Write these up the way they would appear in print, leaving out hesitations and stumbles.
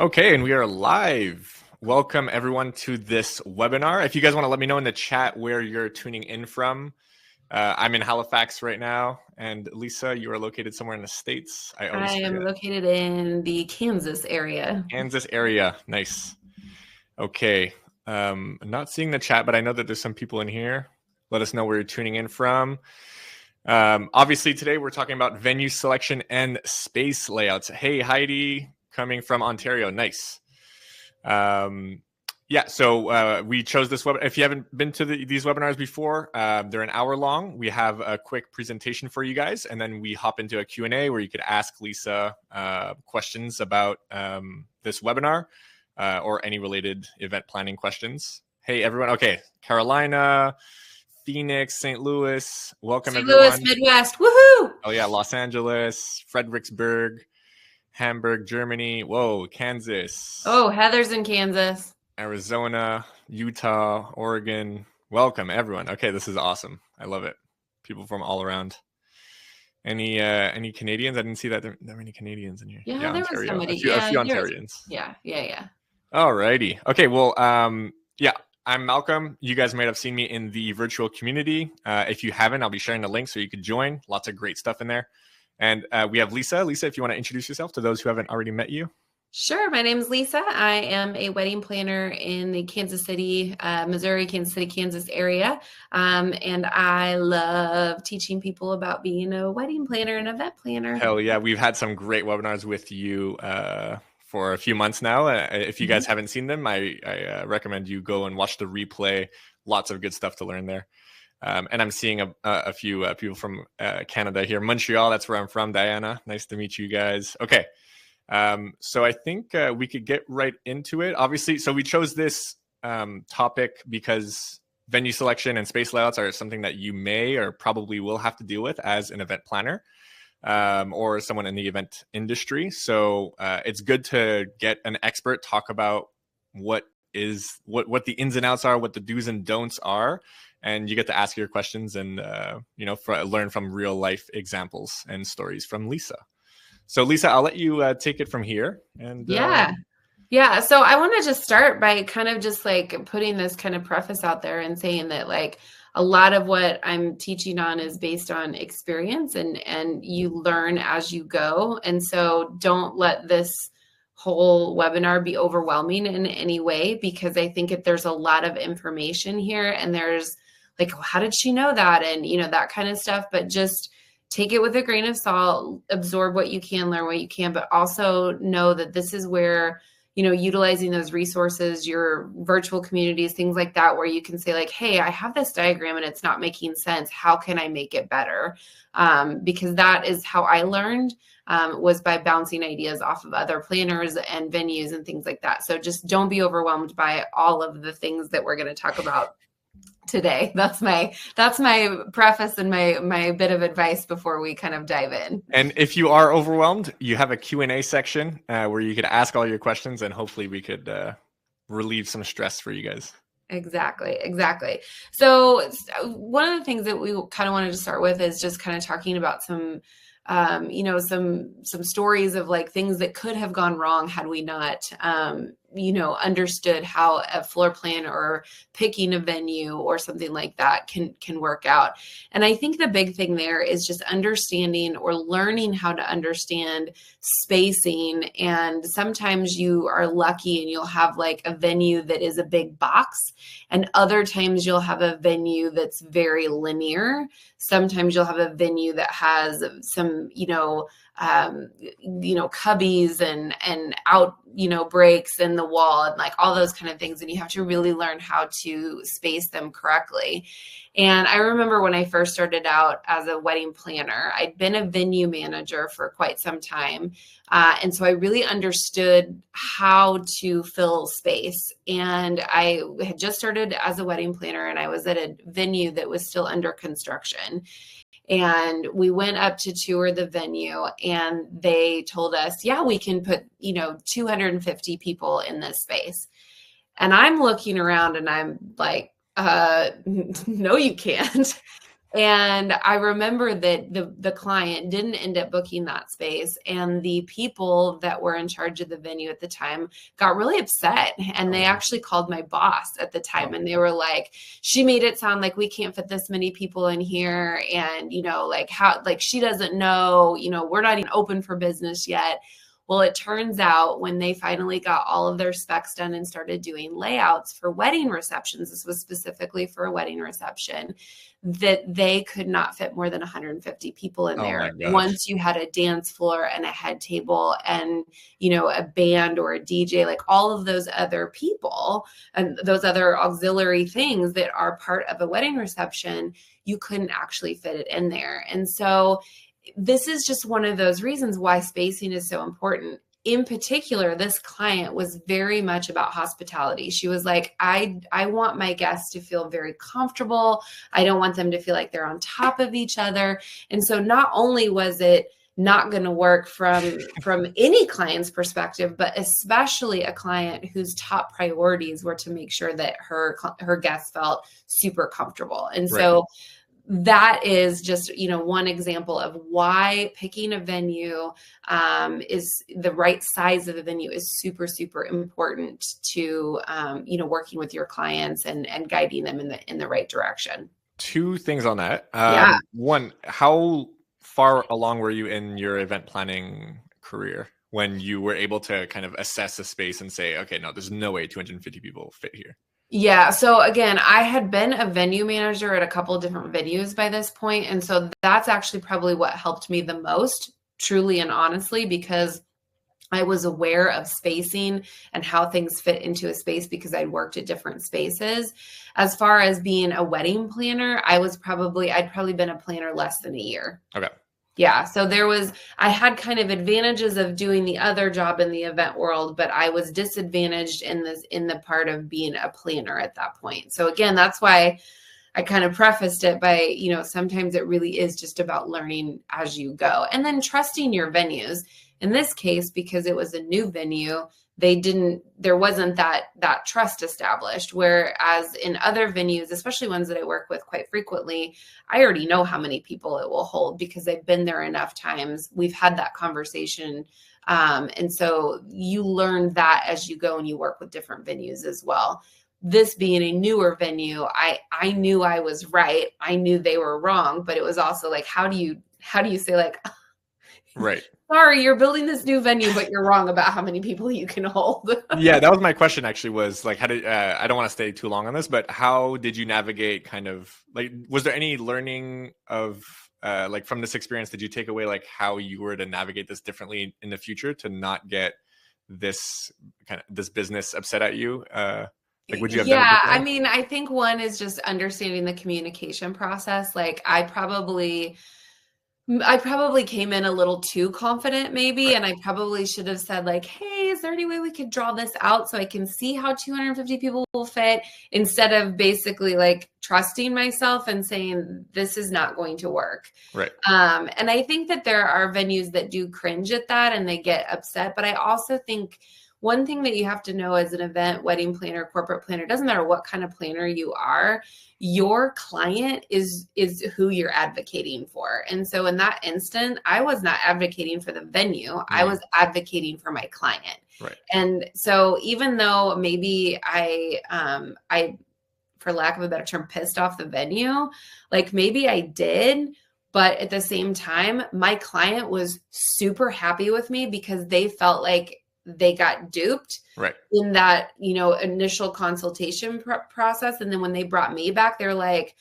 Okay, and we are live. Welcome everyone to this webinar. If you guys want to let me know in the chat where you're tuning in from. I'm in Halifax right now, and Lisa, you are located somewhere in the States. I am located in the Kansas area. Kansas area, nice. Okay, I'm not seeing the chat, but I know that there's some people in here. Let us know where you're tuning in from. Obviously today we're talking about venue selection and space layouts. Hey, Heidi, coming from Ontario, nice. So we chose this webinar. If you haven't been to these webinars before, they're an hour long. We have a quick presentation for you guys, and then we hop into a Q&A where you could ask Lisa questions about this webinar or any related event planning questions. Hey, everyone. Okay, Carolina, Phoenix, St. Louis, welcome everyone. St. Louis, Midwest, woohoo! Oh yeah, Los Angeles, Fredericksburg, Hamburg, Germany. Whoa, Kansas. Oh, Heather's in Kansas. Arizona, Utah, Oregon. Welcome everyone. Okay, this is awesome. I love it. People from all around. Any Canadians? I didn't see that there were many Canadians in here. Yeah, there Ontario. was somebody. A few Ontarians. Yeah. All righty. Okay, well, I'm Malcolm. You guys might have seen me in the virtual community. If you haven't, I'll be sharing the link so you could join. Lots of great stuff in there. And we have Lisa. Lisa, if you want to introduce yourself to those who haven't already met you. Sure. My name is Lisa. I am a wedding planner in the Kansas City, Missouri, Kansas area. And I love teaching people about being a wedding planner and event planner. Hell yeah. We've had some great webinars with you for a few months now. If you guys haven't seen them, I recommend you go and watch the replay. Lots of good stuff to learn there. And I'm seeing a few people from Canada here. Montreal, that's where I'm from. Diana, nice to meet you guys. Okay. So I think we could get right into it. Obviously, so we chose this topic because venue selection and space layouts are something that you may or probably will have to deal with as an event planner or someone in the event industry. So it's good to get an expert talk about what the ins and outs are, what the do's and don'ts are. And you get to ask your questions and, learn from real life examples and stories from Lisa. So Lisa, I'll let you take it from here. And Yeah. So I want to just start by kind of just like putting this kind of preface out there and saying that like a lot of what I'm teaching on is based on experience and you learn as you go. And so don't let this whole webinar be overwhelming in any way, because I think if there's a lot of information here and there's like, how did she know that? And, that kind of stuff, but just take it with a grain of salt, absorb what you can, learn what you can, but also know that this is where, utilizing those resources, your virtual communities, things like that, where you can say like, hey, I have this diagram and it's not making sense. How can I make it better? Because that is how I learned, was by bouncing ideas off of other planners and venues and things like that. So just don't be overwhelmed by all of the things that we're going to talk about today. That's my preface and my bit of advice before we kind of dive in. And if you are overwhelmed, you have a Q&A section where you could ask all your questions, and hopefully we could relieve some stress for you guys. Exactly. So one of the things that we kind of wanted to start with is just kind of talking about some stories of like things that could have gone wrong had we not, understood how a floor plan or picking a venue or something like that can work out. And I think the big thing there is just understanding or learning how to understand spacing. And sometimes you are lucky and you'll have like a venue that is a big box, and other times you'll have a venue that's very linear. Sometimes you'll have a venue that has some, cubbies and out, breaks in the wall and like all those kind of things. And you have to really learn how to space them correctly. And I remember when I first started out as a wedding planner, I'd been a venue manager for quite some time. And so I really understood how to fill space. And I had just started as a wedding planner, and I was at a venue that was still under construction. And we went up to tour the venue, and they told us, yeah, we can put, 250 people in this space. And I'm looking around and I'm like, no, you can't. And I remember that the client didn't end up booking that space, and the people that were in charge of the venue at the time got really upset, and they actually called my boss at the time, and they were like, she made it sound like we can't fit this many people in here, and like how, like, she doesn't know, we're not even open for business yet. Well, it turns out when they finally got all of their specs done and started doing layouts for wedding receptions, this was specifically for a wedding reception, that they could not fit more than 150 people in there. my gosh. Once you had a dance floor and a head table and, a band or a DJ, like all of those other people and those other auxiliary things that are part of a wedding reception, you couldn't actually fit it in there. And so this is just one of those reasons why spacing is so important. In particular, this client was very much about hospitality. She was like, I want my guests to feel very comfortable. I don't want them to feel like they're on top of each other. And so not only was it not going to work from any client's perspective, but especially a client whose top priorities were to make sure that her guests felt super comfortable. And so that is just, one example of why picking a venue is the right size of a venue is super, super important to, working with your clients and guiding them in the right direction. Two things on that. Yeah. One, how far along were you in your event planning career when you were able to kind of assess a space and say, okay, no, there's no way 250 people fit here? Yeah. So again, I had been a venue manager at a couple of different venues by this point. And so that's actually probably what helped me the most, truly and honestly, because I was aware of spacing and how things fit into a space because I'd worked at different spaces. As far as being a wedding planner, I'd probably been a planner less than a year. Okay. Yeah. So I had kind of advantages of doing the other job in the event world, but I was disadvantaged in the part of being a planner at that point. So again, that's why I kind of prefaced it by, sometimes it really is just about learning as you go and then trusting your venues. In this case, because it was a new venue, there wasn't that trust established. Whereas in other venues, especially ones that I work with quite frequently, I already know how many people it will hold because I've been there enough times. We've had that conversation. And so you learn that as you go and you work with different venues as well. This being a newer venue, I knew I was right. I knew they were wrong, but it was also like, how do you say like, right. Sorry, you're building this new venue, but you're wrong about how many people you can hold. Yeah, that was my question actually, was like, how did, I don't want to stay too long on this, but how did you navigate kind of like, was there any learning of like from this experience, did you take away like how you were to navigate this differently in the future to not get this business upset at you? Like, would you have done it differently? I mean, I think one is just understanding the communication process. Like I probably came in a little too confident maybe. Right. And I probably should have said like, hey, is there any way we could draw this out so I can see how 250 people will fit, instead of basically like trusting myself and saying, this is not going to work. Right. And I think that there are venues that do cringe at that and they get upset. But I also think one thing that you have to know as an event wedding planner, corporate planner, doesn't matter what kind of planner you are, your client is who you're advocating for. And so in that instant, I was not advocating for the venue. Mm-hmm. I was advocating for my client. Right. And so even though maybe I, for lack of a better term, pissed off the venue, like maybe I did, but at the same time, my client was super happy with me because they felt like they got duped in that, initial consultation process. And then when they brought me back, they're like,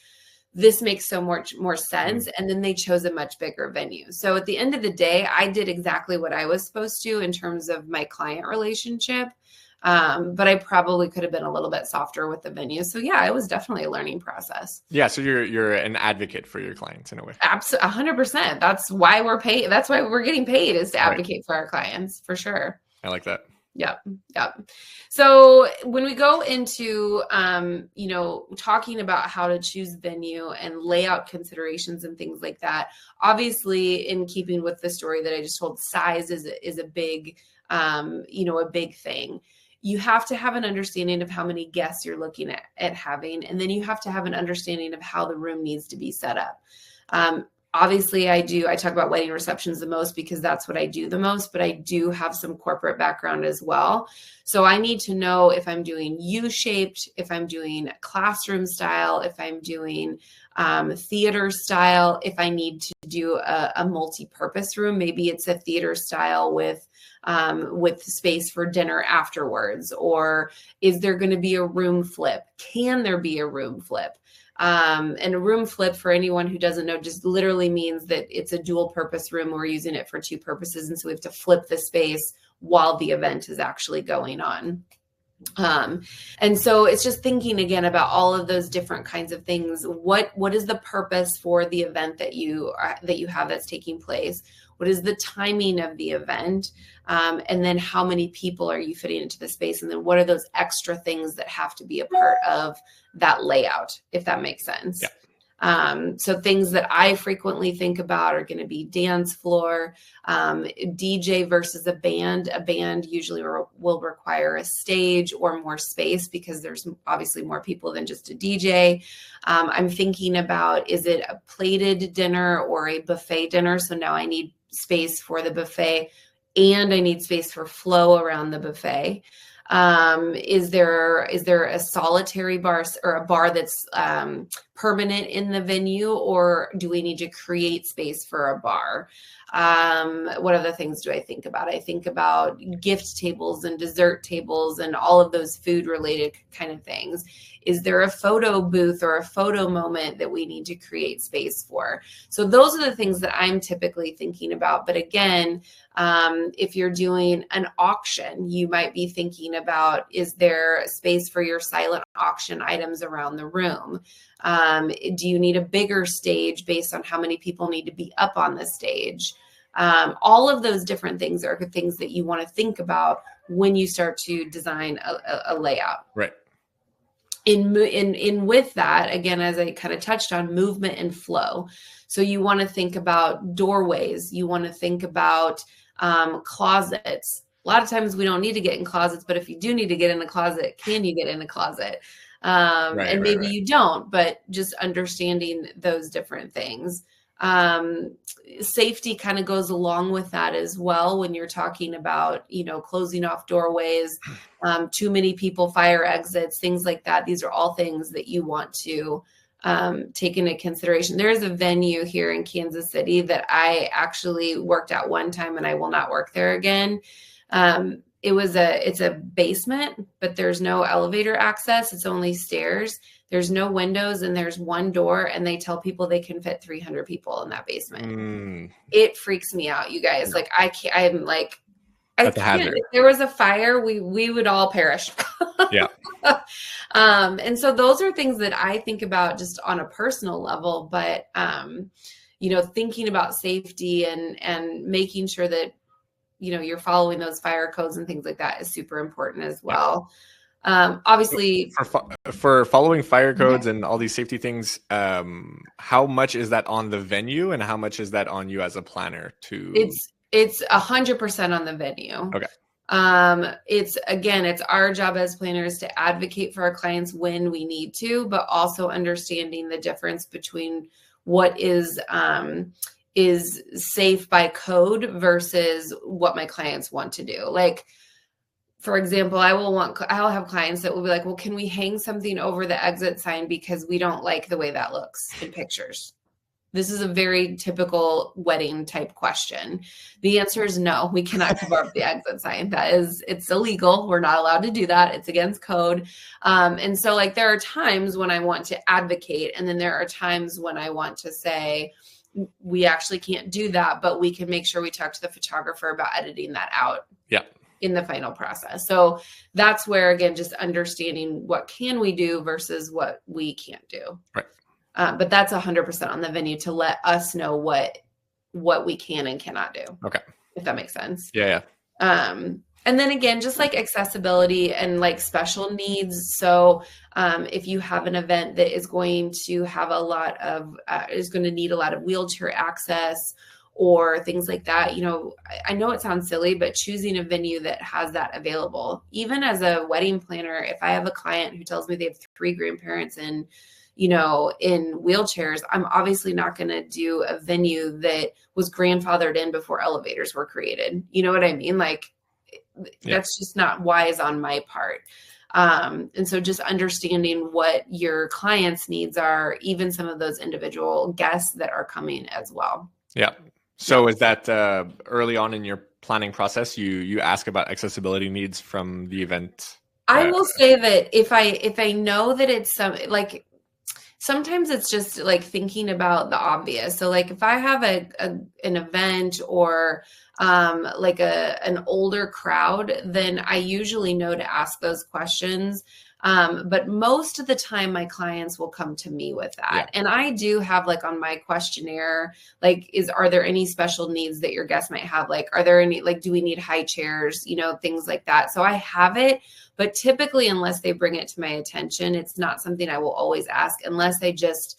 this makes so much more sense. Mm-hmm. And then they chose a much bigger venue. So at the end of the day, I did exactly what I was supposed to in terms of my client relationship. But I probably could have been a little bit softer with the venue. So yeah, it was definitely a learning process. Yeah. So you're an advocate for your clients in a way. Absolutely. 100%. That's why we're paid. That's why we're getting paid, is to advocate for our clients, for sure. I like that. Yep. So when we go into, talking about how to choose venue and layout considerations and things like that, obviously in keeping with the story that I just told, size is a big, a big thing. you have to have an understanding of how many guests you're looking at having, and then you have to have an understanding of how the room needs to be set up. Obviously I talk about wedding receptions the most because that's what I do the most, but I do have some corporate background as well. So I need to know if I'm doing U-shaped, if I'm doing classroom style, if I'm doing theater style, if I need to do a multi-purpose room. Maybe it's a theater style with space for dinner afterwards, or is there going to be a room flip? Can there be a room flip? And a room flip, for anyone who doesn't know, just literally means that it's a dual purpose room. We're using it for two purposes. And so we have to flip the space while the event is actually going on. And so it's just thinking again about all of those different kinds of things. What is the purpose for the event that you have that's taking place? What is the timing of the event? And then how many people are you fitting into the space? And then what are those extra things that have to be a part of that layout, if that makes sense? Yeah. So things that I frequently think about are going to be dance floor, DJ versus a band. A band usually will require a stage or more space because there's obviously more people than just a DJ. I'm thinking about, is it a plated dinner or a buffet dinner? So now I need space for the buffet and I need space for flow around the buffet. Is there a solitary bar or a bar that's permanent in the venue, or do we need to create space for a bar? What other things do I think about? I think about gift tables and dessert tables and all of those food related kind of things. Is there a photo booth or a photo moment that we need to create space for? So those are the things that I'm typically thinking about. But again, if you're doing an auction, you might be thinking about, is there space for your silent auction items around the room? Do you need a bigger stage based on how many people need to be up on the stage? All of those different things are things that you want to think about when you start to design a layout. Right. In with that, again, as I kind of touched on, movement and flow. So you want to think about doorways. You want to think about closets. A lot of times we don't need to get in closets, but if you do need to get in a closet, can you get in a closet? And maybe you don't, but just understanding those different things. Safety kind of goes along with that as well. When you're talking about, closing off doorways, too many people, fire exits, things like that. These are all things that you want to take into consideration. There is a venue here in Kansas City that I actually worked at one time, and I will not work there again. It's a basement, but there's no elevator access. It's only stairs. There's no windows, and there's one door, and they tell people they can fit 300 people in that basement. It freaks me out, you guys. Like I can't, I'm like, I can't. If there was a fire, we would all perish. Yeah. And so those are things that I think about just on a personal level, but, thinking about safety and making sure that, you're following those fire codes and things like that is super important as well. Obviously for following fire codes and all these safety things, how much is that on the venue and how much is that on you as a planner It's 100% on the venue. Okay. It's our job as planners to advocate for our clients when we need to, but also understanding the difference between what is safe by code versus what my clients want to do. Like, for example, I'll have clients that will be like, well, can we hang something over the exit sign because we don't like the way that looks in pictures? This is a very typical wedding type question. The answer is no, we cannot cover up the exit sign. It's illegal. We're not allowed to do that. It's against code. And so there are times when I want to advocate, and then there are times when I want to say, we actually can't do that, but we can make sure we talk to the photographer about editing that out. Yeah. In the final process. So that's where, again, just understanding what can we do versus what we can't do. Right. But that's 100% on the venue to let us know what we can and cannot do. Okay. If that makes sense. Yeah. And then again, just accessibility and special needs. So if you have an event that is going to have is going to need a lot of wheelchair access, or things like that. I know it sounds silly, but choosing a venue that has that available. Even as a wedding planner, if I have a client who tells me they have 3 grandparents in wheelchairs, I'm obviously not going to do a venue that was grandfathered in before elevators were created. You know what I mean? Like, that's just not wise on my part. And so just understanding what your clients' needs are, even some of those individual guests that are coming as well. Yeah. So is that early on in your planning process, you ask about accessibility needs from the event? I will say that if I know that it's sometimes it's just like thinking about the obvious. So like if I have an event or like an older crowd, then I usually know to ask those questions. But most of the time my clients will come to me with that. And I do have like on my questionnaire, like, are there any special needs that your guests might have? Like, are there any, like, do we need high chairs, things like that. So I have it, but typically unless they bring it to my attention, it's not something I will always ask unless I just,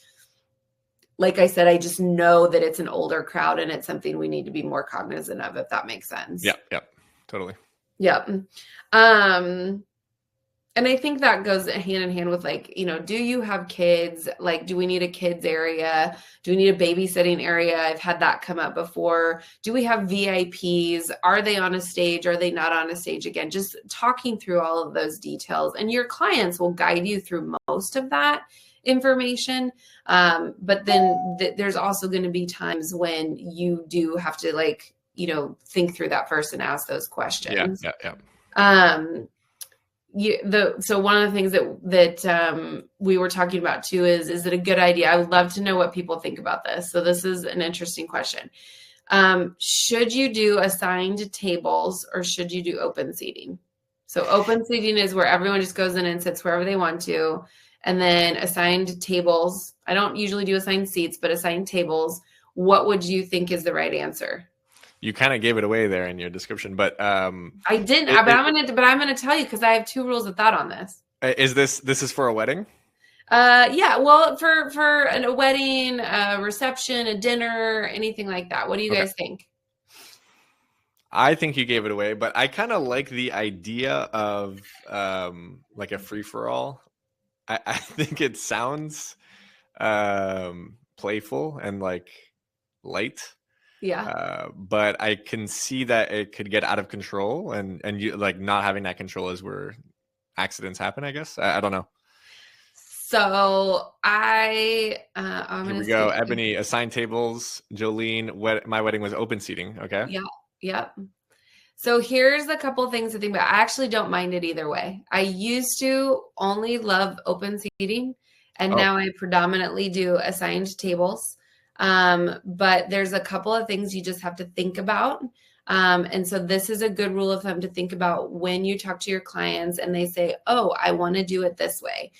like I said, I just know that it's an older crowd and it's something we need to be more cognizant of, if that makes sense. Yep. Totally. Yep. And I think that goes hand in hand with like, do you have kids? Like, do we need a kids area? Do we need a babysitting area? I've had that come up before. Do we have VIPs? Are they on a stage? Are they not on a stage? Again, just talking through all of those details, and your clients will guide you through most of that information. But then there's also going to be times when you do have to like, think through that first and ask those questions. Yeah. So one of the things that we were talking about too is it a good idea? I would love to know what people think about this. So this is an interesting question. Should you do assigned tables or should you do open seating? So open seating is where everyone just goes in and sits wherever they want to. And then assigned tables, I don't usually do assigned seats, but assigned tables. What would you think is the right answer? You kind of gave it away there in your description, but I didn't. But I'm gonna tell you because I have 2 rules of thought on this. Is this is for a wedding? Yeah. Well, for a wedding, a reception, a dinner, anything like that. What do you guys think? I think you gave it away, but I kind of like the idea of like a free for all. I think it sounds playful and like light. Yeah. But I can see that it could get out of control, and you like not having that control is where accidents happen, I guess. I don't know. So here we go. Ebony, assigned tables. Jolene, my wedding was open seating. Okay. Yeah. Yep. So here's a couple of things to think about. I actually don't mind it either way. I used to only love open seating, and now I predominantly do assigned tables. But there's a couple of things you just have to think about. And so this is a good rule of thumb to think about when you talk to your clients and they say, oh, I want to do it this way.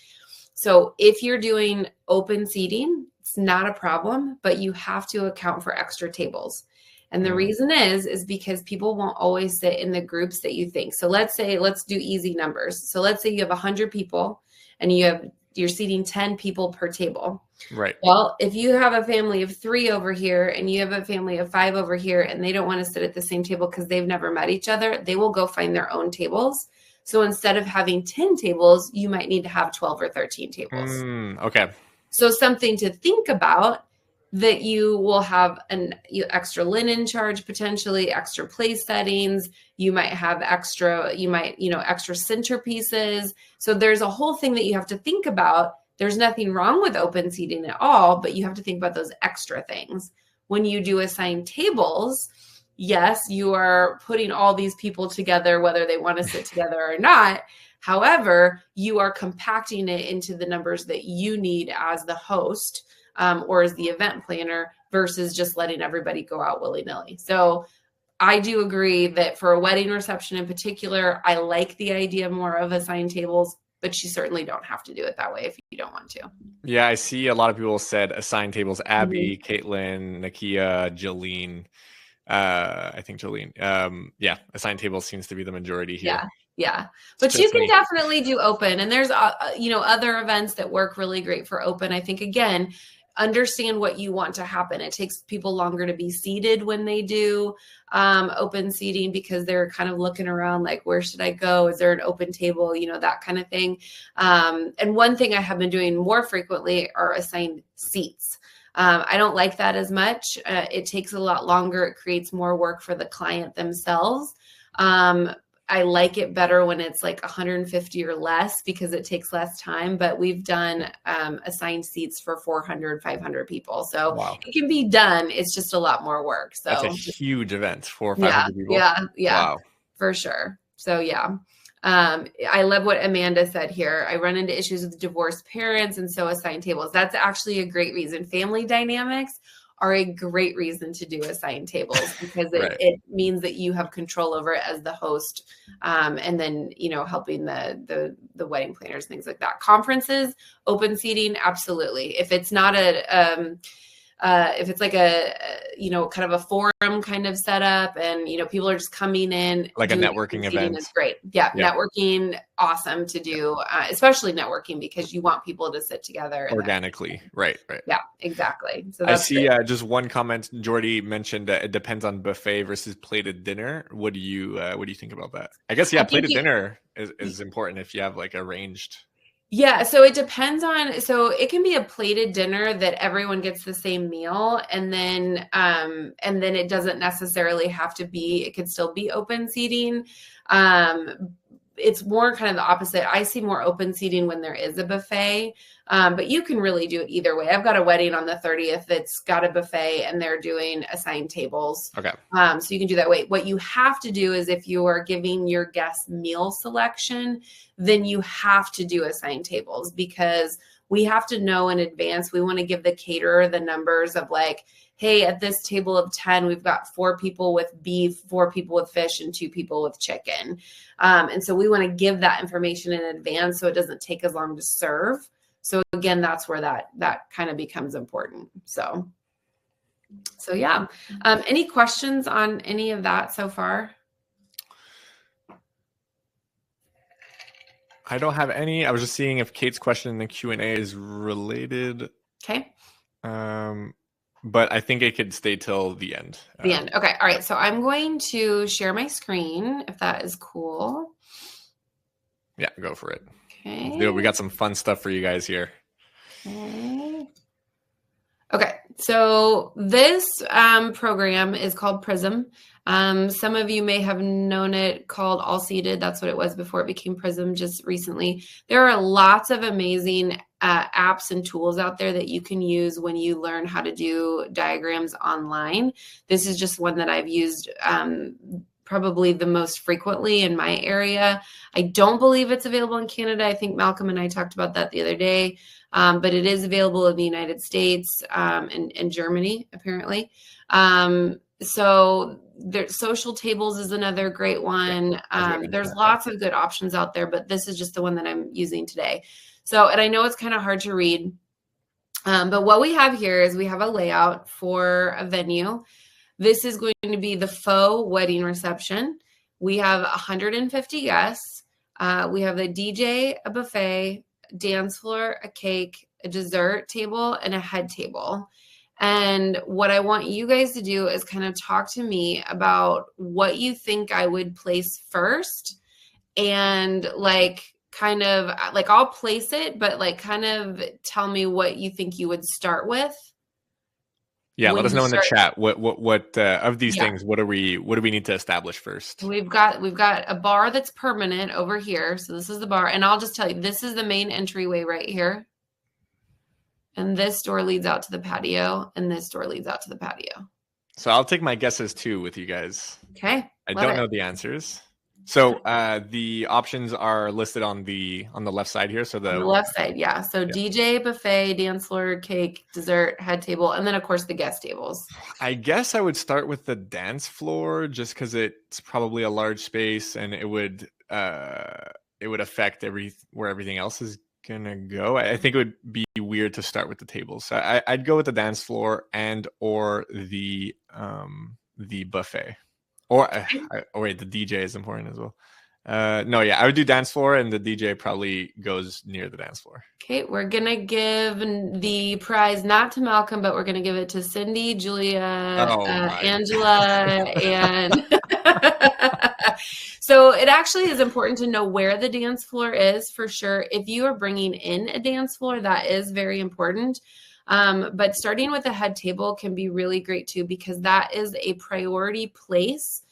So if you're doing open seating, it's not a problem, but you have to account for extra tables. And the reason is because people won't always sit in the groups that you think. So let's do easy numbers. So let's say you have 100 people and you're seating 10 people per table. Right. Well, if you have a family of 3 over here and you have a family of 5 over here and they don't want to sit at the same table because they've never met each other, they will go find their own tables. So instead of having 10 tables, you might need to have 12 or 13 tables. Okay. So something to think about, that you will have an extra linen charge, potentially extra place settings. You might have extra centerpieces. So there's a whole thing that you have to think about. There's nothing wrong with open seating at all, but you have to think about those extra things. When you do assigned tables, yes, you are putting all these people together, whether they want to sit together or not. However, you are compacting it into the numbers that you need as the host or as the event planner versus just letting everybody go out willy-nilly. So I do agree that for a wedding reception in particular, I like the idea more of assigned tables, but you certainly don't have to do it that way if you don't want to. Yeah, I see a lot of people said assigned tables. Abby, Caitlin, Nakia, Jolene. I think Jolene. Assigned tables seems to be the majority here. Yeah. But you can definitely do open. And there's, other events that work really great for open. I think, again, understand what you want to happen. It takes people longer to be seated when they do open seating because they're kind of looking around like, where should I go? Is there an open table? That kind of thing. And one thing I have been doing more frequently are assigned seats. I don't like that as much. It takes a lot longer. It creates more work for the client themselves. I like it better when it's like 150 or less because it takes less time, but we've done assigned seats for 400, 500 people. So Wow. It can be done. It's just a lot more work. So that's a huge event for 500 people. Yeah. Wow. For sure. So yeah. I love what Amanda said here. I run into issues with divorced parents, and so assigned tables. That's actually a great reason. Family dynamics are a great reason to do assigned tables because it means that you have control over it as the host. And then, helping the wedding planners, things like that. Conferences, open seating, absolutely. If it's not if it's like a kind of a forum kind of setup and, people are just coming in. Like a networking event. It's great. Yeah. Networking, awesome to do, especially networking because you want people to sit together. Organically. Right. Yeah, exactly. So I see just one comment. Jordy mentioned that it depends on buffet versus plated dinner. What do you think about that? I guess, plated dinner is important if you have like arranged. Yeah, so it depends on, so it can be a plated dinner that everyone gets the same meal, and then it doesn't necessarily have to be, it could still be open seating. It's more kind of the opposite. I see more open seating when there is a buffet, but you can really do it either way. I've got a wedding on the 30th that's got a buffet and they're doing assigned tables. Okay. So you can do that way. What you have to do is if you are giving your guests meal selection, then you have to do assigned tables because we have to know in advance. We want to give the caterer the numbers of like, hey, at this table of 10, we've got 4 people with beef, 4 people with fish, and 2 people with chicken. And so we want to give that information in advance so it doesn't take as long to serve. So again, that's where that kind of becomes important. So yeah. Any questions on any of that so far? I don't have any. I was just seeing if Kate's question in the Q&A is related. Okay. But I think it could stay till the end. The end. Okay. All right. So I'm going to share my screen if that is cool. Yeah, go for it. Okay. We got some fun stuff for you guys here. Okay. So this program is called Prism. Some of you may have known it called All Seated. That's what it was before it became Prism just recently. There are lots of amazing apps and tools out there that you can use when you learn how to do diagrams online. This is just one that I've used probably the most frequently in my area. I don't believe it's available in Canada. I think Malcolm and I talked about that the other day. But it is available in the United States and Germany, apparently. So Social Tables is another great one. There's lots of good options out there, but this is just the one that I'm using today. So, and I know it's kind of hard to read, but what we have here is we have a layout for a venue. This is going to be the faux wedding reception. We have 150 guests. We have a DJ, a buffet, dance floor, a cake, a dessert table, and a head table. And what I want you guys to do is kind of talk to me about what you think I would place first. And kind of I'll place it, but kind of tell me what you think you would start with. Yeah, let us know in the chat what of these things, what do we need to establish first? We've got a bar that's permanent over here. So this is the bar, and I'll just tell you, this is the main entryway right here. And this door leads out to the patio, and this door leads out to the patio. So I'll take my guesses too with you guys. Okay. I don't know the answers. So the options are listed on the left side here. So on the left side, yeah. So DJ, buffet, dance floor, cake, dessert, head table, and then of course the guest tables. I guess I would start with the dance floor just because it's probably a large space and it would affect where everything else is gonna go. I think it would be weird to start with the tables. So I'd go with the dance floor or the buffet. Or wait, the DJ is important as well. No, yeah, I would do dance floor, and the DJ probably goes near the dance floor. Okay, we're gonna give the prize not to Malcolm, but we're gonna give it to Cindy, Julia, Oh my. Angela, and so it actually is important to know where the dance floor is for sure. If you are bringing in a dance floor, that is very important. But starting with a head table can be really great too, because that is a priority place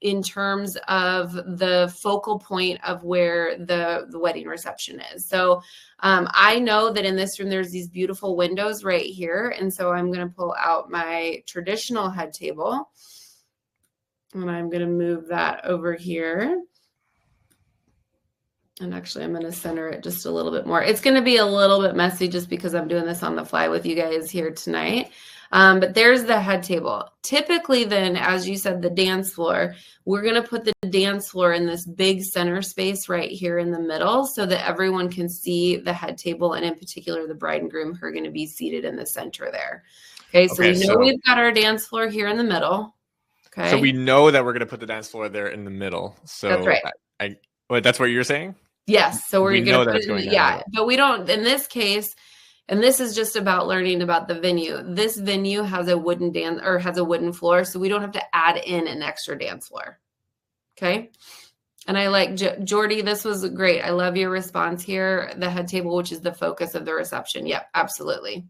in terms of the focal point of where the wedding reception is. So I know that in this room, there's these beautiful windows right here. And so I'm going to pull out my traditional head table, and I'm going to move that over here. And actually, I'm going to center it just a little bit more. It's going to be a little bit messy just because I'm doing this on the fly with you guys here tonight. But there's the head table. Typically then, as you said, the dance floor, we're going to put the dance floor in this big center space right here in the middle so that everyone can see the head table. And in particular, the bride and groom who are going to be seated in the center there. Okay, so we know we've got our dance floor here in the middle. Okay. So we know that we're going to put the dance floor there in the middle. So that's right. Wait, that's what you're saying? Yes. So we're going to put it in, yeah, but we don't, in this case, and this is just about learning about the venue. This venue has a wooden floor, so we don't have to add in an extra dance floor. Okay. And I like Jordy. This was great. I love your response here. The head table, which is the focus of the reception. Yep, absolutely.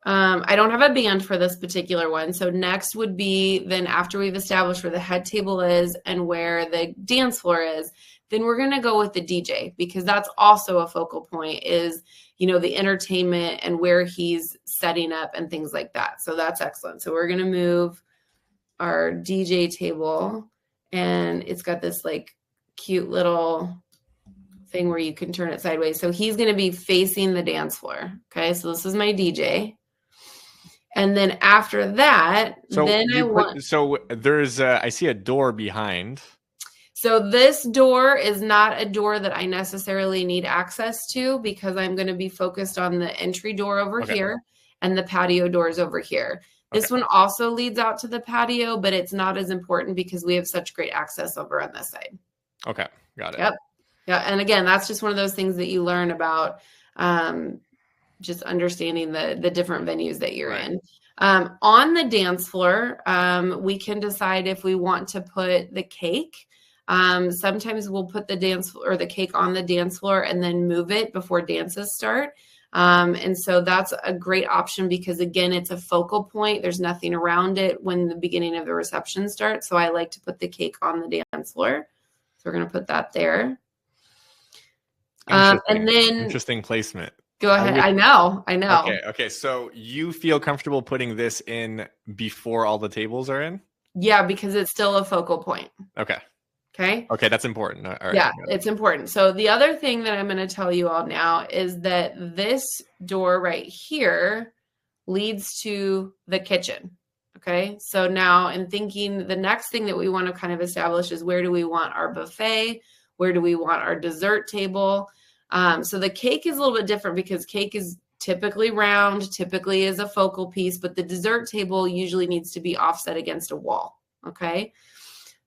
I don't have a band for this particular one. So next would be then after we've established where the head table is and where the dance floor is, then we're going to go with the DJ, because that's also a focal point is, the entertainment and where he's setting up and things like that. So that's excellent. So we're going to move our DJ table, and it's got this like cute little thing where you can turn it sideways. So he's going to be facing the dance floor. Okay. So this is my DJ. And then after that, so there's I see a door behind. So this door is not a door that I necessarily need access to, because I'm going to be focused on the entry door over here and the patio doors over here. This one also leads out to the patio, but it's not as important because we have such great access over on this side. Okay. Got it. Yep. Yeah. And again, that's just one of those things that you learn about just understanding the different venues that you're in. On the dance floor, we can decide if we want to put the cake. Sometimes we'll put the cake on the dance floor and then move it before dances start. And so that's a great option because, again, it's a focal point. There's nothing around it when the beginning of the reception starts. So I like to put the cake on the dance floor. So we're going to put that there. And then interesting placement. Go ahead. I know. Okay. So you feel comfortable putting this in before all the tables are in? Yeah, because it's still a focal point. Okay. Okay, that's important. All right. Yeah, it's important. So the other thing that I'm going to tell you all now is that this door right here leads to the kitchen. Okay, so now in thinking, the next thing that we want to kind of establish is where do we want our buffet? Where do we want our dessert table? So the cake is a little bit different because cake is typically round, typically is a focal piece, but the dessert table usually needs to be offset against a wall. Okay.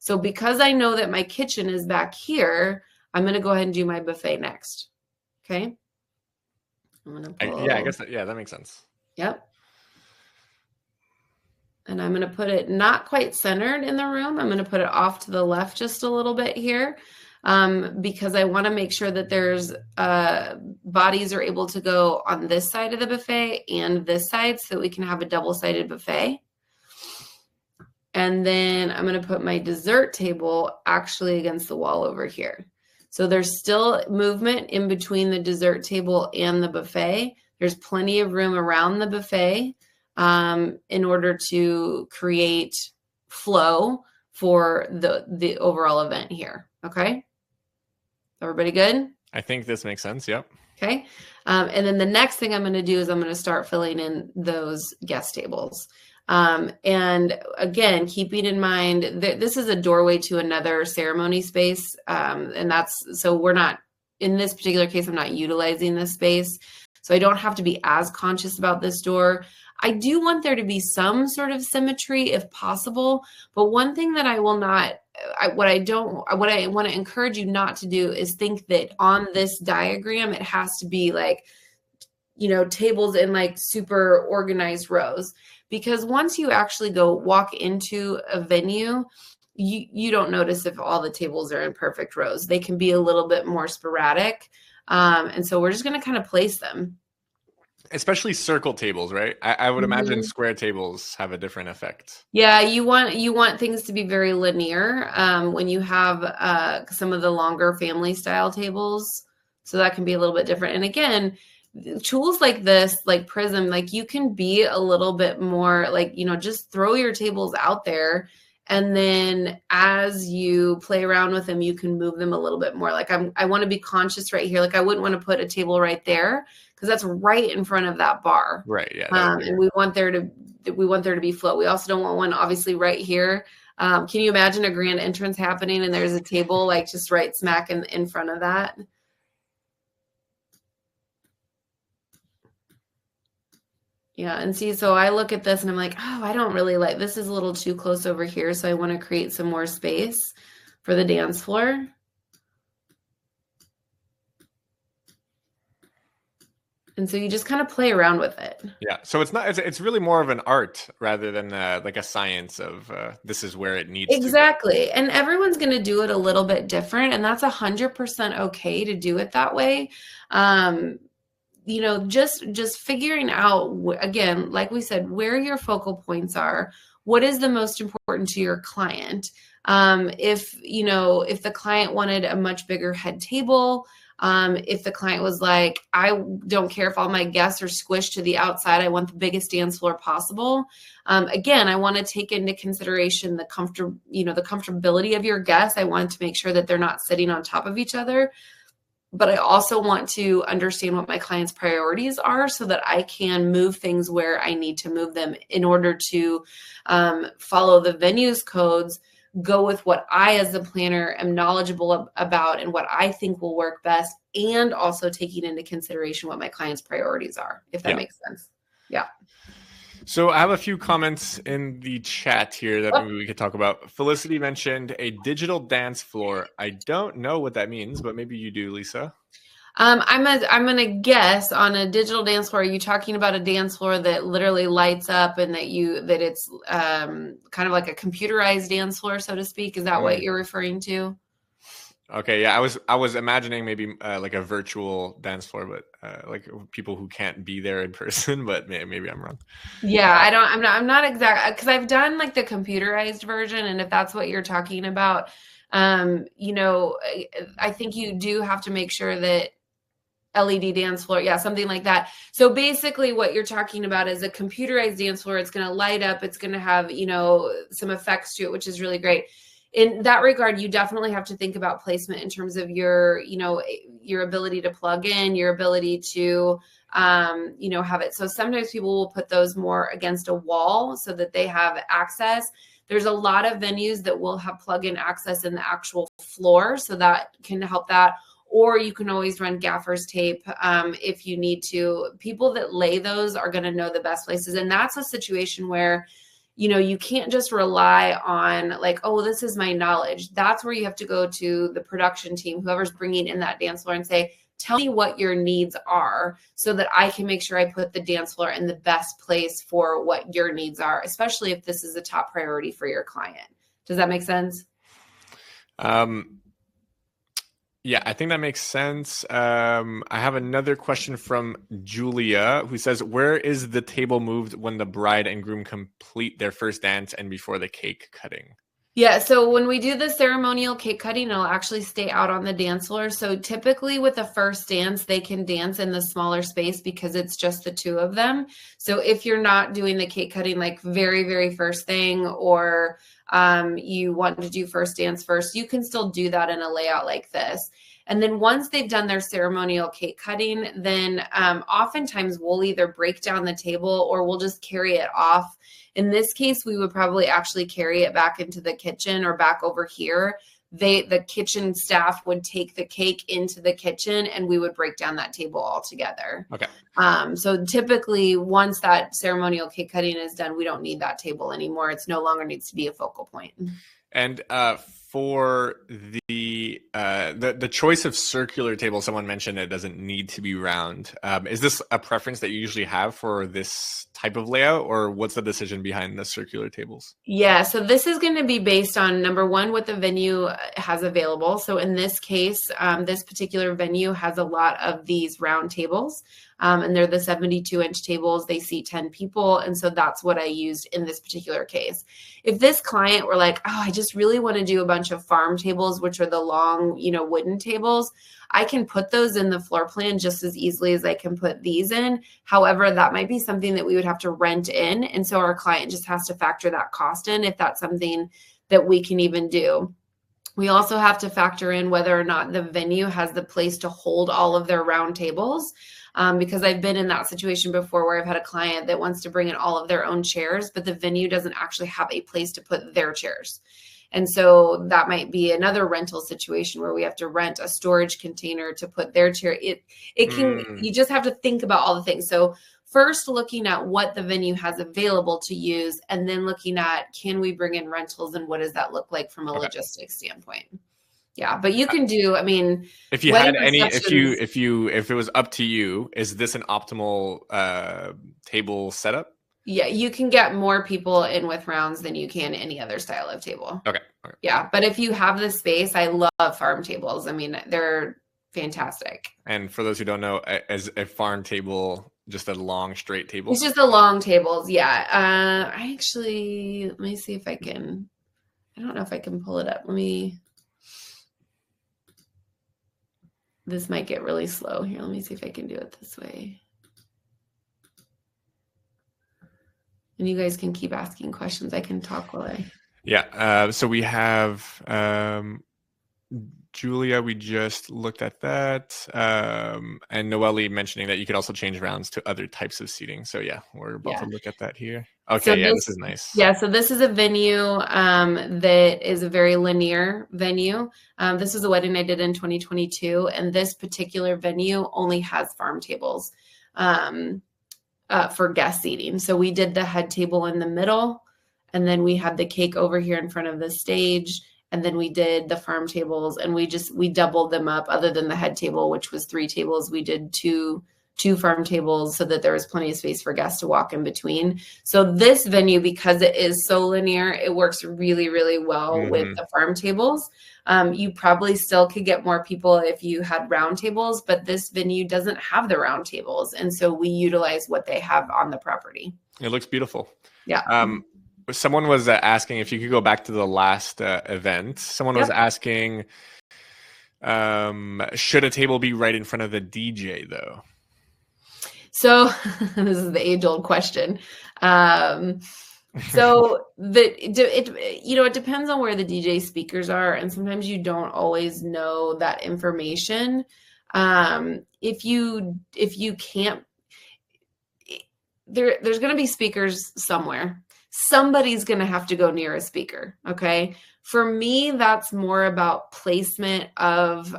So because I know that my kitchen is back here, I'm going to go ahead and do my buffet next. Okay. I guess that makes sense. Yep. And I'm going to put it not quite centered in the room. I'm going to put it off to the left just a little bit here because I want to make sure that there's bodies are able to go on this side of the buffet and this side so that we can have a double-sided buffet. And then I'm going to put my dessert table actually against the wall over here. So there's still movement in between the dessert table and the buffet. There's plenty of room around the buffet in order to create flow for the overall event here. Okay. Everybody good? I think this makes sense. Yep. Okay. And then the next thing I'm going to do is I'm going to start filling in those guest tables. And again, keeping in mind that this is a doorway to another ceremony space. And so we're not, in this particular case, I'm not utilizing this space. So I don't have to be as conscious about this door. I do want there to be some sort of symmetry if possible. But one thing that I will not, what I want to encourage you not to do is think that on this diagram, it has to be like, tables in like super organized rows. Because once you actually go walk into a venue, you don't notice if all the tables are in perfect rows. They can be a little bit more sporadic. And so we're just going to kind of place them. Especially circle tables, right? I would imagine square tables have a different effect. Yeah, you want things to be very linear when you have some of the longer family style tables. So that can be a little bit different. And again, tools like this, like Prism, like you can be a little bit more like, just throw your tables out there. And then as you play around with them, you can move them a little bit more. Like I want to be conscious right here. Like I wouldn't want to put a table right there because that's right in front of that bar. Right. Yeah. And we want there to be flow. We also don't want one obviously right here. Can you imagine a grand entrance happening and there's a table like just right smack in front of that? Yeah, and see, so I look at this and I'm like, oh, I don't really like, this is a little too close over here. So I want to create some more space for the dance floor. And so you just kind of play around with it. Yeah. So it's really more of an art rather than like a science of this is where it needs exactly. to go. And everyone's going to do it a little bit different. And that's 100% okay to do it that way. Just figuring out, again, like we said, where your focal points are, what is the most important to your client. If the client wanted a much bigger head table, if the client was like, I don't care if all my guests are squished to the outside, I want the biggest dance floor possible. Again, I want to take into consideration the comfortability of your guests. I want to make sure that they're not sitting on top of each other. But I also want to understand what my client's priorities are so that I can move things where I need to move them in order to follow the venue's codes, go with what I as the planner am knowledgeable about and what I think will work best, and also taking into consideration what my client's priorities are, if that makes sense. Yeah. So I have a few comments in the chat here that maybe we could talk about. Felicity mentioned a digital dance floor. I don't know what that means, but maybe you do, Lisa. I'm gonna guess on a digital dance floor. Are you talking about a dance floor that literally lights up and that it's kind of like a computerized dance floor, so to speak? Is that what you're referring to? Okay, yeah, I was imagining maybe like a virtual dance floor, but like people who can't be there in person. But maybe I'm wrong. Yeah, I'm not exact because I've done like the computerized version, and if that's what you're talking about, I think you do have to make sure that LED dance floor, something like that. So basically, what you're talking about is a computerized dance floor. It's going to light up. It's going to have some effects to it, which is really great. In that regard, you definitely have to think about placement in terms of your ability to plug in, your ability to, have it. So sometimes people will put those more against a wall so that they have access. There's a lot of venues that will have plug-in access in the actual floor, so that can help that. Or you can always run gaffer's tape if you need to. People that lay those are going to know the best places. And that's a situation where you can't just rely on like, oh, this is my knowledge. That's where you have to go to the production team, whoever's bringing in that dance floor, and say, tell me what your needs are so that I can make sure I put the dance floor in the best place for what your needs are, especially if this is a top priority for your client. Does that make sense? Yeah, I think that makes sense. I have another question from Julia who says, where is the table moved when the bride and groom complete their first dance and before the cake cutting? Yeah, so when we do the ceremonial cake cutting, it'll actually stay out on the dance floor. So typically with the first dance, they can dance in the smaller space because it's just the two of them. So if you're not doing the cake cutting like very, very first thing, or you want to do first dance first, you can still do that in a layout like this. And then once they've done their ceremonial cake cutting, then oftentimes we'll either break down the table or we'll just carry it off. In this case, we would probably actually carry it back into the kitchen or back over here the kitchen staff would take the cake into the kitchen and we would break down that table all together. Okay. So typically once that ceremonial cake cutting is done, we don't need that table anymore. It's no longer needs to be a focal point. And for the choice of circular table, someone mentioned it doesn't need to be round. Is this a preference that you usually have for this type of layout, or what's the decision behind the circular tables? Yeah, so this is going to be based on, number one, what the venue has available. So in this case, this particular venue has a lot of these round tables, and they're the 72-inch tables. They seat 10 people, and so that's what I used in this particular case. If this client were like, oh, I just really want to do a bunch of farm tables, which are the long, wooden tables, I can put those in the floor plan just as easily as I can put these in. However, that might be something that we would have to rent in. And so our client just has to factor that cost in if that's something that we can even do. We also have to factor in whether or not the venue has the place to hold all of their round tables. Because I've been in that situation before where I've had a client that wants to bring in all of their own chairs, but the venue doesn't actually have a place to put their chairs. And so that might be another rental situation where we have to rent a storage container to put their chair. You just have to think about all the things. So first looking at what the venue has available to use, and then looking at, can we bring in rentals and what does that look like from a logistics standpoint? Yeah, but you can do, if you had any, if it was up to you, is this an optimal table setup? Yeah, you can get more people in with rounds than you can any other style of table. Okay. Yeah, but if you have the space, I love farm tables. They're fantastic. And for those who don't know, as a farm table, just a long straight table? It's just the long tables, yeah. I actually, let me see if I can, I don't know if I can pull it up. This might get really slow here. Let me see if I can do it this way. And you guys can keep asking questions. I can talk while I... Yeah. So we have Julia, we just looked at that. And Noelle mentioning that you could also change rounds to other types of seating. So yeah, we're about to look at that here. Okay, so this is nice. Yeah, so this is a venue that is a very linear venue. This is a wedding I did in 2022, and this particular venue only has farm tables for guest seating. So we did the head table in the middle, and then we had the cake over here in front of the stage, and then we did the farm tables, and we doubled them up. Other than the head table, which was 3 tables, we did two farm tables so that there was plenty of space for guests to walk in between. So this venue, because it is so linear, it works really, really well with the farm tables. You probably still could get more people if you had round tables, but this venue doesn't have the round tables. And so we utilize what they have on the property. It looks beautiful. Yeah. Someone was asking if you could go back to the last event. Someone was asking, should a table be right in front of the DJ though? So this is the age-old question. So it depends on where the DJ speakers are, and sometimes you don't always know that information. If you can't, there's going to be speakers somewhere. Somebody's going to have to go near a speaker. Okay. For me, that's more about placement of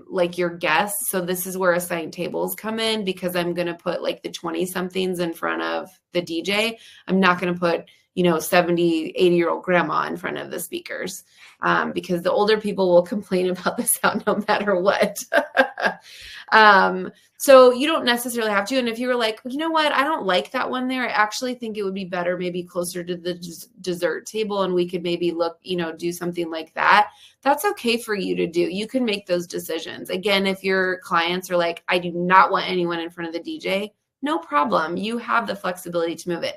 like your guests. So this is where assigned tables come in, because I'm going to put like the 20 somethings in front of the DJ. I'm not going to put, 70, 80-year-old grandma in front of the speakers because the older people will complain about the sound no matter what. So you don't necessarily have to. And if you were like, you know what, I don't like that one there. I actually think it would be better maybe closer to the dessert table, and we could maybe look, do something like that. That's okay for you to do. You can make those decisions. Again, if your clients are like, I do not want anyone in front of the DJ, no problem. You have the flexibility to move it.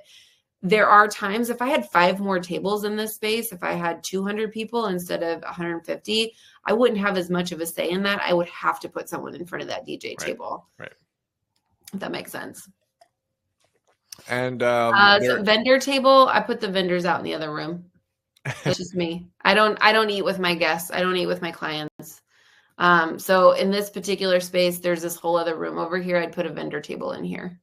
There are times, if I had 5 more tables in this space, if I had 200 people instead of 150, I wouldn't have as much of a say in that. I would have to put someone in front of that DJ table. Right. If that makes sense. And so vendor table, I put the vendors out in the other room. That's just me. I don't eat with my guests. I don't eat with my clients. So in this particular space, there's this whole other room over here. I'd put a vendor table in here.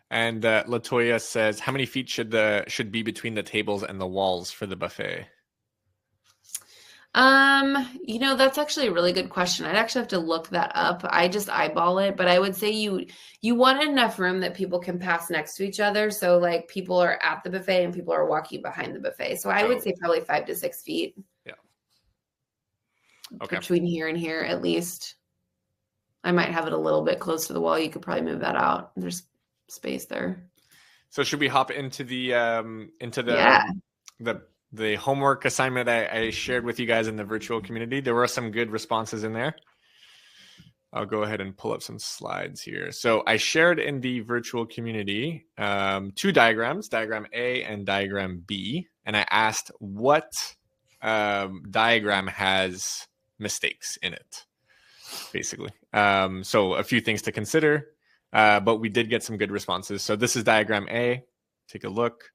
And Latoya says, how many feet should be between the tables and the walls for the buffet? That's actually a really good question. I'd actually have to look that up. I just eyeball it, but I would say you want enough room that people can pass next to each other. So like people are at the buffet and people are walking behind the buffet. So I would say probably 5 to 6 feet. Yeah. Okay. Between here and here, at least. I might have it a little bit close to the wall. You could probably move that out. There's space there. So should we hop into the the homework assignment I shared with you guys in the virtual community? There were some good responses in there. I'll go ahead and pull up some slides here. So I shared in the virtual community 2 diagrams, diagram A and diagram B, and I asked what diagram has mistakes in it, basically. So a few things to consider, but we did get some good responses. So this is diagram A. Take a look.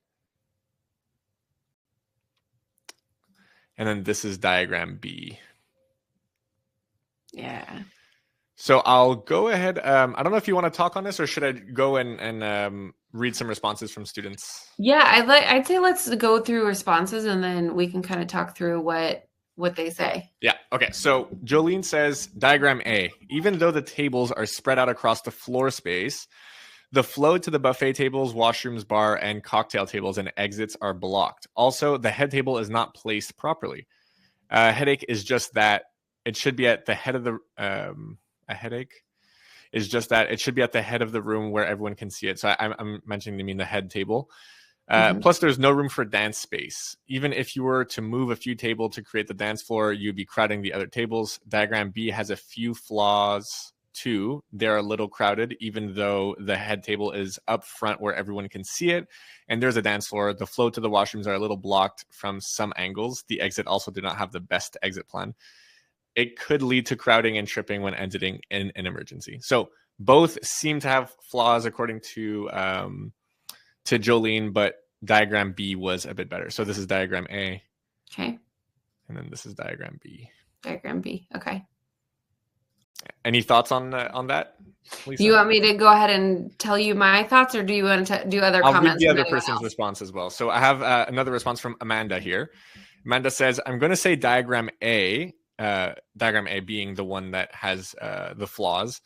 And then this is diagram B. Yeah. So I'll go ahead. I don't know if you want to talk on this, or should I go and read some responses from students? Yeah, I'd say let's go through responses and then we can kind of talk through what they say. Yeah. Okay. So Jolene says, diagram A, even though the tables are spread out across the floor space, the flow to the buffet tables, washrooms, bar, and cocktail tables and exits are blocked. Also, the head table is not placed properly. Headache is just that it should be at the head of the a headache is just that it should be at the head of the room where everyone can see it. So I'm mentioning, you mean the head table. Plus, there's no room for dance space. Even if you were to move a few tables to create the dance floor, you'd be crowding the other tables. Diagram B has a few flaws too. They're a little crowded, even though the head table is up front where everyone can see it. And there's a dance floor. The flow to the washrooms are a little blocked from some angles. The exit also did not have the best exit plan. It could lead to crowding and tripping when exiting in an emergency. So both seem to have flaws according to Jolene, but diagram B was a bit better. So this is diagram A. Okay. And then this is diagram B. Diagram B. Okay. Any thoughts on that, Lisa? Do you want me to go ahead and tell you my thoughts, or do you want to do other I'll comments? read the other person's response as well. So I have another response from Amanda here. Amanda says, I'm going to say diagram A being the one that has the flaws,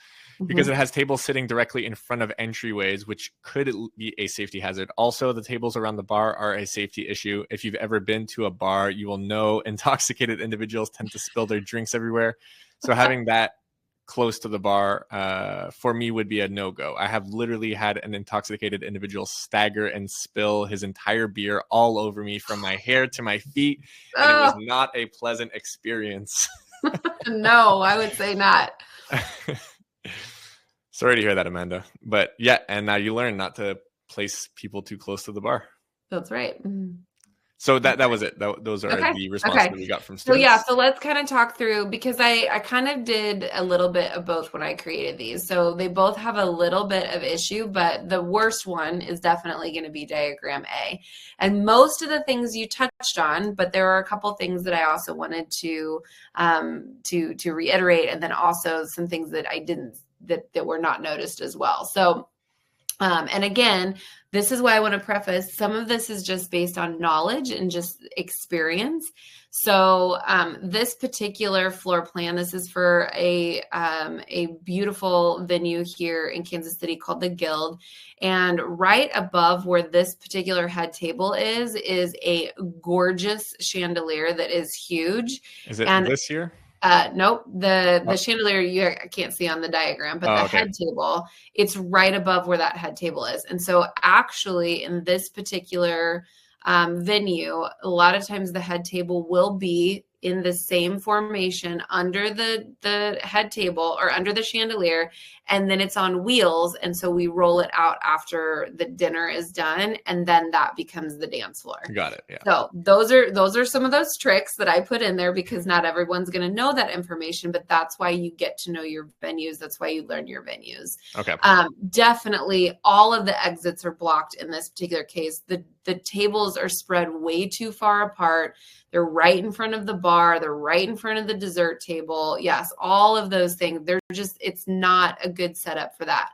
because it has tables sitting directly in front of entryways, which could be a safety hazard. Also, the tables around the bar are a safety issue. If you've ever been to a bar, you will know intoxicated individuals tend to spill their drinks everywhere. So having that close to the bar for me would be a no-go. I have literally had an intoxicated individual stagger and spill his entire beer all over me from my hair to my feet, and it was not a pleasant experience. No, I would say not. Sorry to hear that, Amanda. But yeah, and now you learn not to place people too close to the bar. That's right. So that was it. Those are the responses that we got from students. So yeah, so let's kind of talk through, because I kind of did a little bit of both when I created these. So they both have a little bit of issue, but the worst one is definitely going to be diagram A. And most of the things you touched on, but there are a couple things that I also wanted to reiterate, and then also some things that I didn't that were not noticed as well. So and again, this is why I want to preface, some of this is just based on knowledge and just experience. So this particular floor plan, this is for a beautiful venue here in Kansas City called the Guild. And right above where this particular head table is a gorgeous chandelier that is huge. Is it this here? Nope. The chandelier I can't see on the diagram, but the head table, it's right above where that head table is. And so actually in this particular venue, a lot of times the head table will be in the same formation under the head table or under the chandelier, and then it's on wheels. And so we roll it out after the dinner is done, and then that becomes the dance floor. Got it. Yeah. So those are some of those tricks that I put in there, because not everyone's going to know that information, but that's why you get to know your venues. That's why you learn your venues. Okay. Definitely all of the exits are blocked in this particular case. The tables are spread way too far apart. They're right in front of the bar. They're right in front of the dessert table. Yes, all of those things. It's not a good setup for that.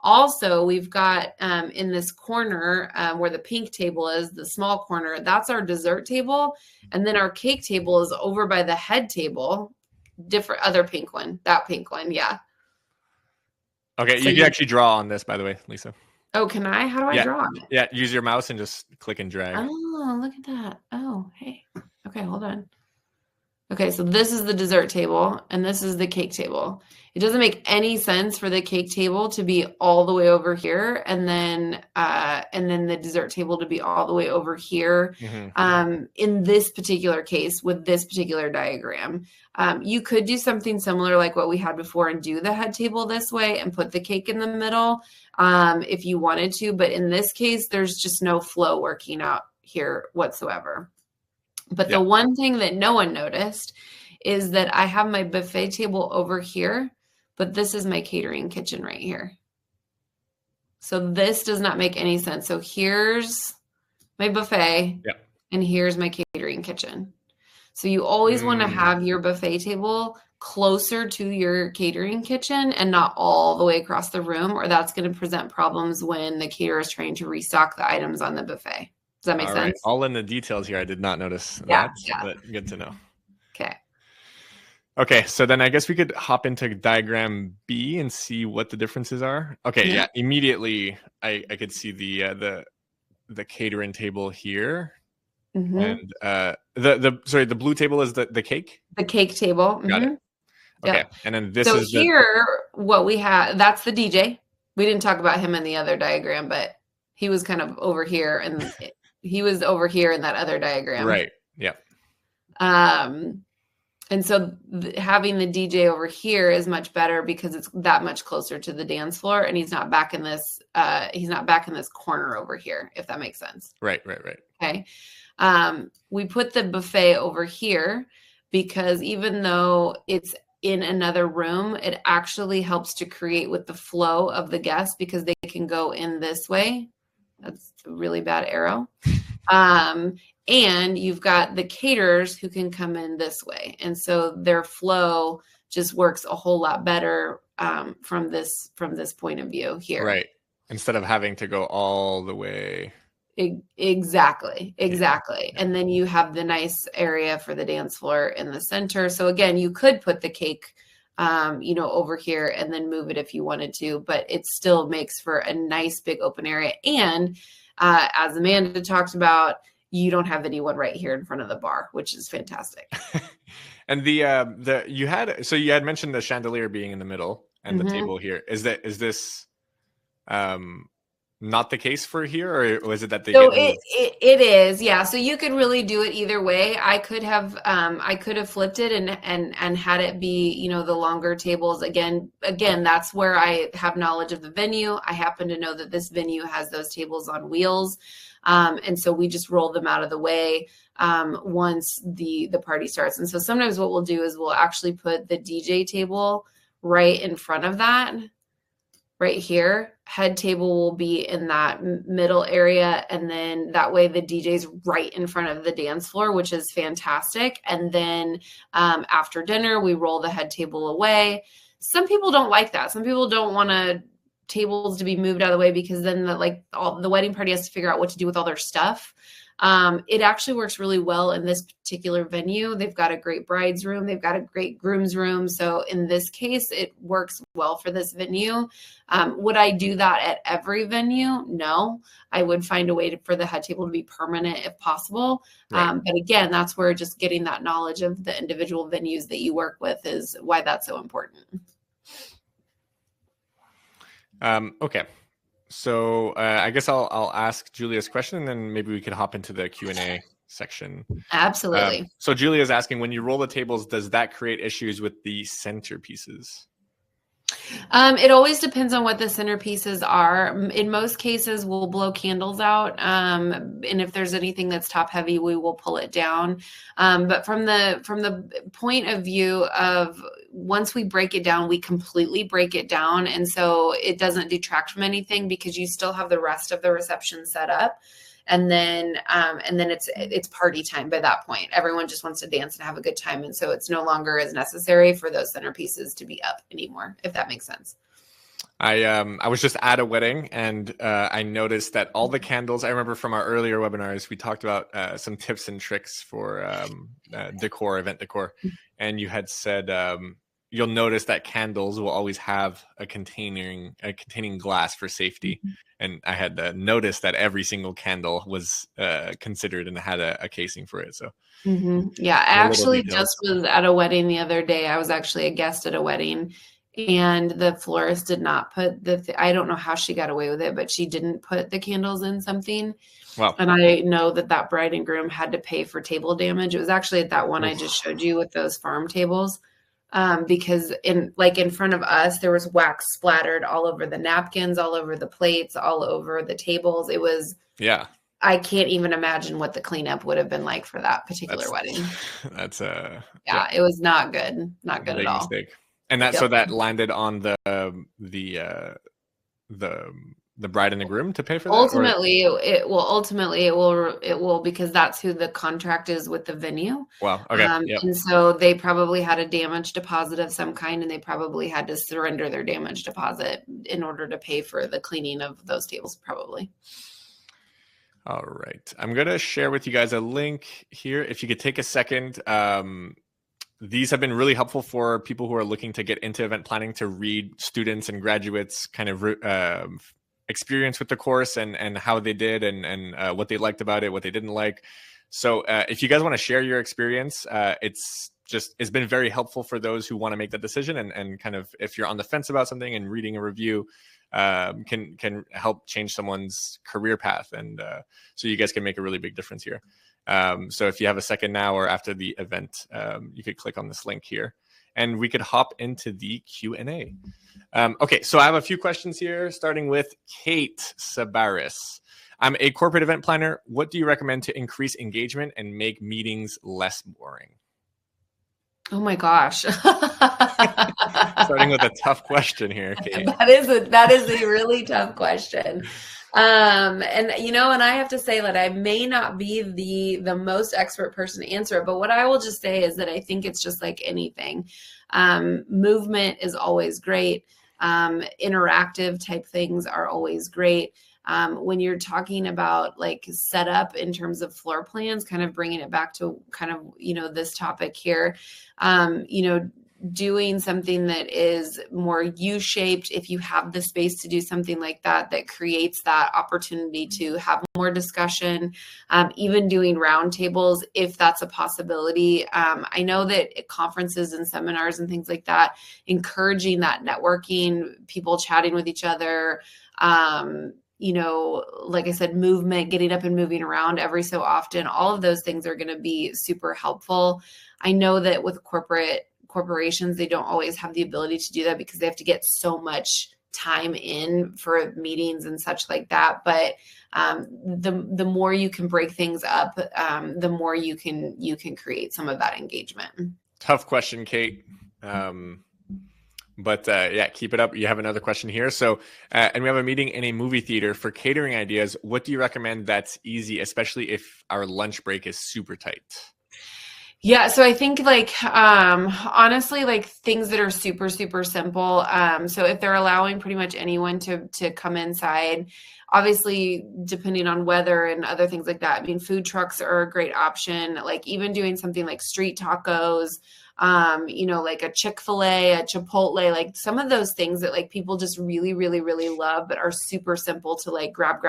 Also, we've got in this corner where the pink table is, the small corner, that's our dessert table. And then our cake table is over by the head table, different other pink one, that pink one. Yeah. Okay, So you can actually draw on this, by the way, Lisa. oh, can I? How do I draw on it? Yeah, use your mouse and just click and drag. Oh, look at that. Oh, hey. Okay, hold on. Okay, so this is the dessert table and this is the cake table. It doesn't make any sense for the cake table to be all the way over here and then the dessert table to be all the way over here. In this particular case with this particular diagram. You could do something similar like what we had before and do the head table this way and put the cake in the middle if you wanted to, but in this case there's just no flow working out here whatsoever. But the one thing that no one noticed is that I have my buffet table over here, but this is my catering kitchen right here. So this does not make any sense. So here's my buffet and here's my catering kitchen. So you always want to have your buffet table closer to your catering kitchen and not all the way across the room, or that's going to present problems when the caterer is trying to restock the items on the buffet. Does that make sense? Right. All in the details here. I did not notice that, but good to know. Okay, so then I guess we could hop into diagram B and see what the differences are. Okay, immediately I could see the catering table here. And the blue table is the cake? The cake table. Got it. Okay, and then this is here, what we have, that's the DJ. We didn't talk about him in the other diagram, but he was kind of over here and he was over here in that other diagram. Right. Yeah. And so having the DJ over here is much better because it's that much closer to the dance floor and he's not back in this corner over here, if that makes sense. Right. Okay. We put the buffet over here because even though it's in another room, it actually helps to create with the flow of the guests because they can go in this way. That's a really bad arrow. And you've got the caterers who can come in this way. And so their flow just works a whole lot better from this point of view here. Right. Instead of having to go all the way. Exactly. And then you have the nice area for the dance floor in the center. So again, you could put the cake over here and then move it if you wanted to, but it still makes for a nice big open area. And as Amanda talked about, you don't have anyone right here in front of the bar, which is fantastic. And you had mentioned the chandelier being in the middle and the table here. Is this not the case for here, or was it that they? So it is, yeah. So you could really do it either way. I could have flipped it and had it be, the longer tables. Again, that's where I have knowledge of the venue. I happen to know that this venue has those tables on wheels. And so we just roll them out of the way once the party starts. And so sometimes what we'll do is we'll actually put the DJ table right in front of that. Right here, head table will be in that middle area. And then that way the DJ's right in front of the dance floor, which is fantastic. And then after dinner, we roll the head table away. Some people don't like that. Some people don't want tables to be moved out of the way because then the wedding party has to figure out what to do with all their stuff. It actually works really well in this particular venue. They've got a great bride's room. They've got a great groom's room. So in this case, it works well for this venue. Would I do that at every venue? No, I would find a way for the head table to be permanent if possible. Right. But again, that's where just getting that knowledge of the individual venues that you work with is why that's so important. Okay. So I guess I'll ask Julia's question, and then maybe we could hop into the Q&A section. Absolutely. So Julia's asking, when you roll the tables, does that create issues with the centerpieces? It always depends on what the centerpieces are. In most cases, we'll blow candles out. And if there's anything that's top heavy, we will pull it down. But from the point of view of once we break it down, we completely break it down. And so it doesn't detract from anything because you still have the rest of the reception set up. And then it's party time by that point. Everyone just wants to dance and have a good time. And so it's no longer as necessary for those centerpieces to be up anymore, if that makes sense. I was just at a wedding, and I noticed that all the candles. I remember from our earlier webinars, we talked about some tips and tricks for decor, event decor, and you had said you'll notice that candles will always have a containing glass for safety. And I had noticed that every single candle was considered and had a casing for it. So Yeah, I the little actually details. just was at a wedding the other day. I was actually a guest at a wedding, and the florist did not put I don't know how she got away with it, but she didn't put the candles in something. Wow. And I know that bride and groom had to pay for table damage. It was actually at that one I just showed you with those farm tables. Because in front of us, there was wax splattered all over the napkins, all over the plates, all over the tables. It was, I can't even imagine what the cleanup would have been like for that particular wedding. That's it was not good. Not good at all. Mistake. And that, so that landed on the bride and the groom to pay for that? Ultimately, it will, because that's who the contract is with the venue. Wow. Okay. And so they probably had a damage deposit of some kind, and they probably had to surrender their damage deposit in order to pay for the cleaning of those tables, probably. All right. I'm going to share with you guys a link here. If you could take a second, these have been really helpful for people who are looking to get into event planning, to read students and graduates kind of experience with the course and how they did and what they liked about it, what they didn't like. So if you guys want to share your experience, it's been very helpful for those who want to make that decision, and kind of, if you're on the fence about something, and reading a review can help change someone's career path. And so you guys can make a really big difference here. So if you have a second now or after the event, you could click on this link here, and we could hop into the Q&A. Okay, so I have a few questions here, starting with Kate Sabaris. I'm a corporate event planner. What do you recommend to increase engagement and make meetings less boring? Oh my gosh. Starting with a tough question here, Kate. That is a really tough question. And I have to say that I may not be the most expert person to answer it, but what I will just say is that I think it's just like anything. Movement is always great. Interactive type things are always great. When you're talking about like setup in terms of floor plans, kind of bringing it back to kind of, this topic here, doing something that is more U-shaped, if you have the space to do something like that, that creates that opportunity to have more discussion, even doing round tables, if that's a possibility. I know that at conferences and seminars and things like that, encouraging that networking, people chatting with each other, like I said, movement, getting up and moving around every so often, all of those things are going to be super helpful. I know that with corporations, they don't always have the ability to do that because they have to get so much time in for meetings and such like that. But the more you can break things up, the more you can create some of that engagement. Tough question, Kate. But keep it up. You have another question here. So, and we have a meeting in a movie theater for catering ideas. What do you recommend that's easy, especially if our lunch break is super tight? Yeah. So I think honestly, like things that are super, super simple. So if they're allowing pretty much anyone to come inside, obviously depending on weather and other things like that, I mean, food trucks are a great option. Like even doing something like street tacos, like a Chick-fil-A, a Chipotle, like some of those things that like people just really, really, really love, but are super simple to like grab,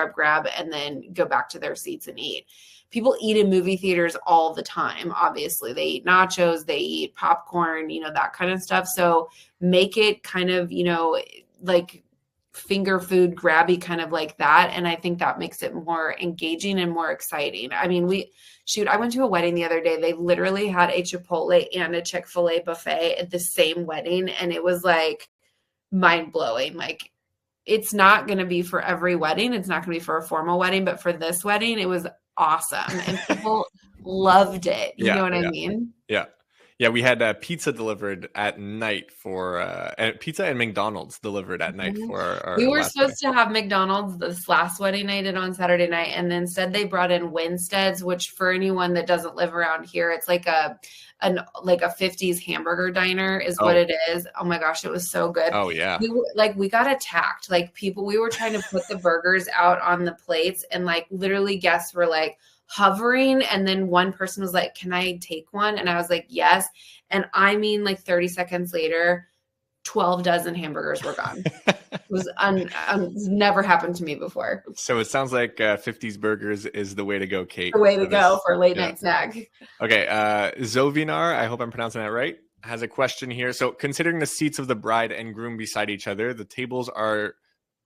and then go back to their seats and eat. People eat in movie theaters all the time. Obviously they eat nachos, they eat popcorn, that kind of stuff. So make it kind of, like finger food grabby kind of like that. And I think that makes it more engaging and more exciting. I mean, I went to a wedding the other day. They literally had a Chipotle and a Chick-fil-A buffet at the same wedding. And it was like mind blowing. Like it's not going to be for every wedding. It's not going to be for a formal wedding, but for this wedding, it was awesome. And people loved it. You know what I mean? Yeah. Yeah, we had pizza delivered at night for and pizza and McDonald's delivered at night Mhm. for We our were last wedding. supposed to have McDonald's this last wedding I did on Saturday night, and then instead they brought in Winstead's, which for anyone that doesn't live around here, it's like a 50s hamburger diner is what Oh, it is. Oh my gosh, it was so good. oh yeah. We got attacked. Like people, we were trying to put the burgers out on the plates, and like literally guests were like hovering, and then one person was like, "Can I take one?" And I was like, "Yes." And I mean, like 30 seconds later, 12 dozen hamburgers were gone. It was never happened to me before. So it sounds like 50s burgers is the way to go, Kate, The way to for go this. for a late Yeah. night snack. Okay. Zovinar, I hope I'm pronouncing that right, has a question here. So considering the seats of the bride and groom beside each other, the tables are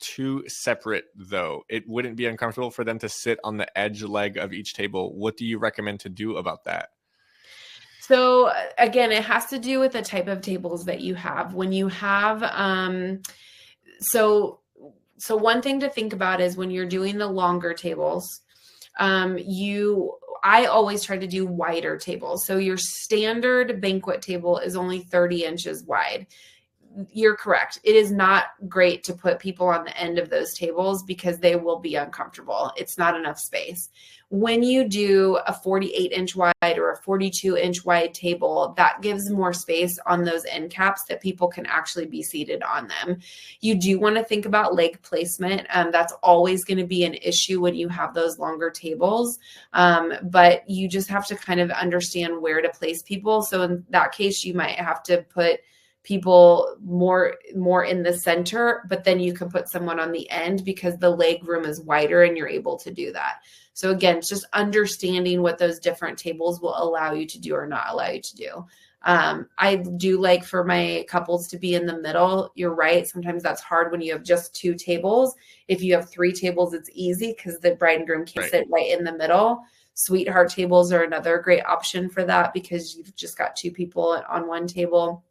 too separate, though. It wouldn't be uncomfortable for them to sit on the edge leg of each table. What do you recommend to do about that? So again, it has to do with the type of tables that you have. When you have, so one thing to think about is when you're doing the longer tables, I always try to do wider tables. So your standard banquet table is only 30 inches wide. You're correct. It is not great to put people on the end of those tables because they will be uncomfortable. It's not enough space. When you do a 48-inch wide or a 42-inch wide table, that gives more space on those end caps that people can actually be seated on them. You do want to think about leg placement. That's always going to be an issue when you have those longer tables. But you just have to kind of understand where to place people. So in that case, you might have to put people more in the center, but then you can put someone on the end because the leg room is wider and you're able to do that. So again, it's just understanding what those different tables will allow you to do or not allow you to do. I do like for my couples to be in the middle. You're right. Sometimes that's hard when you have just two tables. If you have three tables, it's easy because the bride and groom can sit right in the middle. Sweetheart tables are another great option for that because you've just got two people on one table.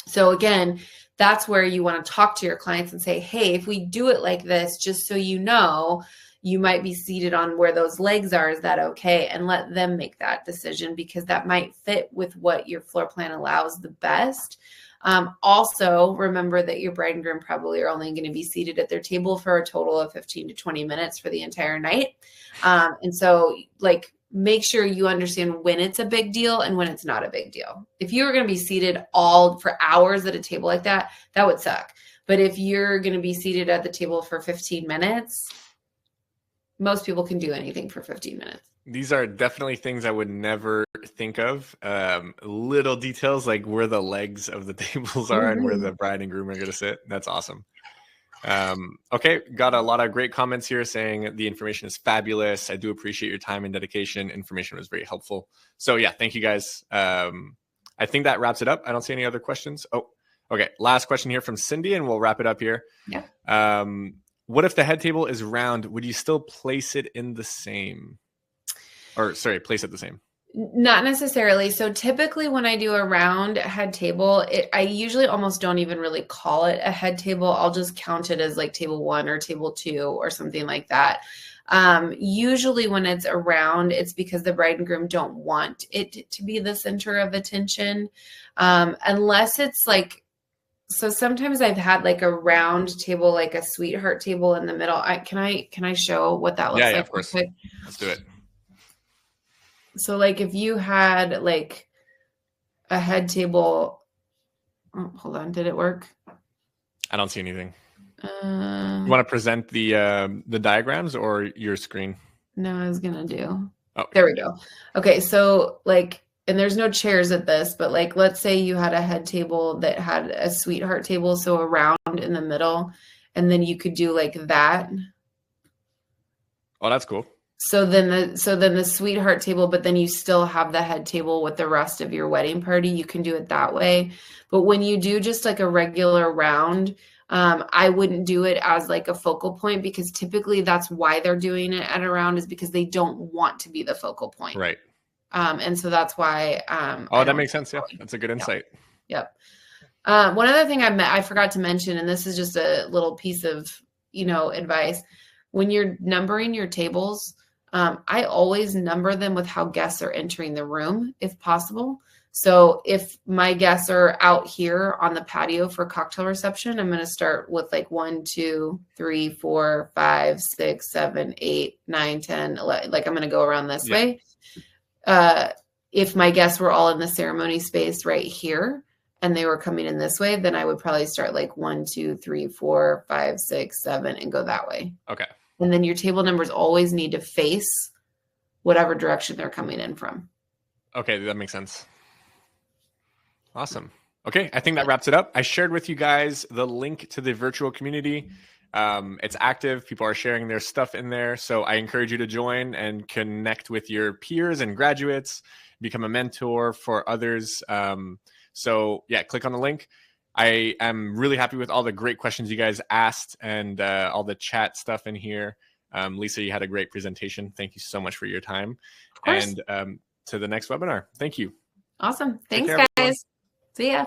So again, that's where you want to talk to your clients and say, hey, if we do it like this, just so you know, you might be seated on where those legs are. Is that okay? And let them make that decision because that might fit with what your floor plan allows the best. Also, remember that your bride and groom probably are only going to be seated at their table for a total of 15 to 20 minutes for the entire night. And so like, make sure you understand when it's a big deal and when it's not a big deal. If you were going to be seated all for hours at a table like that, that would suck. But if you're going to be seated at the table for 15 minutes, most people can do anything for 15 minutes. These are definitely things I would never think of. Little details like where the legs of the tables are and where the bride and groom are going to sit. That's awesome. Okay, got a lot of great comments here saying the information is fabulous. I do appreciate your time and dedication. Information was very helpful. So yeah, thank you guys. I think that wraps it up. I don't see any other questions. Oh, okay. Last question here from Cindy, and we'll wrap it up here. Yeah. What if the head table is round? Would you still place it in the same? Or sorry, place it the same? Not necessarily. So typically when I do a round head table, I usually almost don't even really call it a head table. I'll just count it as like table 1 or table 2 or something like that. Usually when it's a round, it's because the bride and groom don't want it to be the center of attention. Unless it's like, so sometimes I've had like a round table, like a sweetheart table in the middle. Can I show what that looks like? Yeah, of course. Let's do it. So like if you had like a head table, oh, hold on, did it work? I don't see anything. You want to present the diagrams or your screen? No, I was gonna do. Oh, there we go. Okay, so like, and there's no chairs at this, but like, let's say you had a head table that had a sweetheart table, so a round in the middle, and then you could do like that. Oh, that's cool. So then the sweetheart table, but then you still have the head table with the rest of your wedding party. You can do it that way. But when you do just like a regular round, I wouldn't do it as like a focal point because typically that's why they're doing it at a round is because they don't want to be the focal point. Right. And so that's why. That makes sense. Yeah, that's a good insight. Yep. One other thing I forgot to mention, and this is just a little piece of, advice. When you're numbering your tables, I always number them with how guests are entering the room, if possible. So if my guests are out here on the patio for cocktail reception, I'm going to start with like 1, 2, 3, 4, 5, 6, 7, 8, 9, 10, 11. Like I'm going to go around this way. If my guests were all in the ceremony space right here and they were coming in this way, then I would probably start like 1, 2, 3, 4, 5, 6, 7, and go that way. Okay. And then your table numbers always need to face whatever direction they're coming in from. Okay, that makes sense. Awesome. Okay, I think that wraps it up. I shared with you guys the link to the virtual community. It's active. People are sharing their stuff in there. So I encourage you to join and connect with your peers and graduates, become a mentor for others. So yeah, click on the link. I am really happy with all the great questions you guys asked and all the chat stuff in here. Lisa, you had a great presentation. Thank you so much for your time. And to the next webinar. Thank you. Awesome. Thanks, care, guys. everyone. See ya.